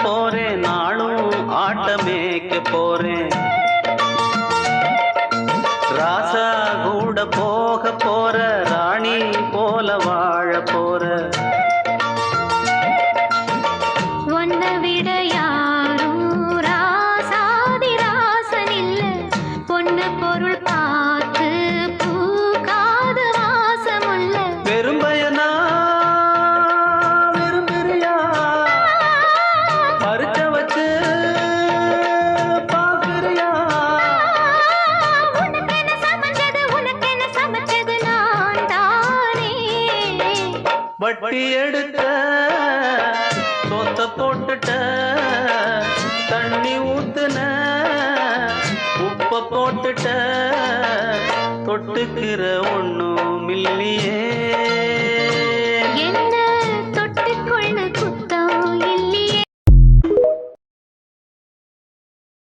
போறேன், நாளும் ஆட்டமேக்க போறேன். ராசா கூட போக போற, ராணி போல வாழ போற. உன்னை விட யாரும் ராசாதி ராசன் இல்ல, பொண்ணு பொருள் பார்த்து பூக்காத வாசமுள்ள. வெறும்பயனா விரும்புறியா, பறிச்ச வச்சு பாக்குறியா? உனக்கென சமைச்சது நான் தானே. வட்டி எடுத்த சொத்த போட்டுட்ட, தண்ணி ஊத்துன உப்ப போட்டுட்ட, தொட்டுக்கிற ஒண்ணும் இல்லையே.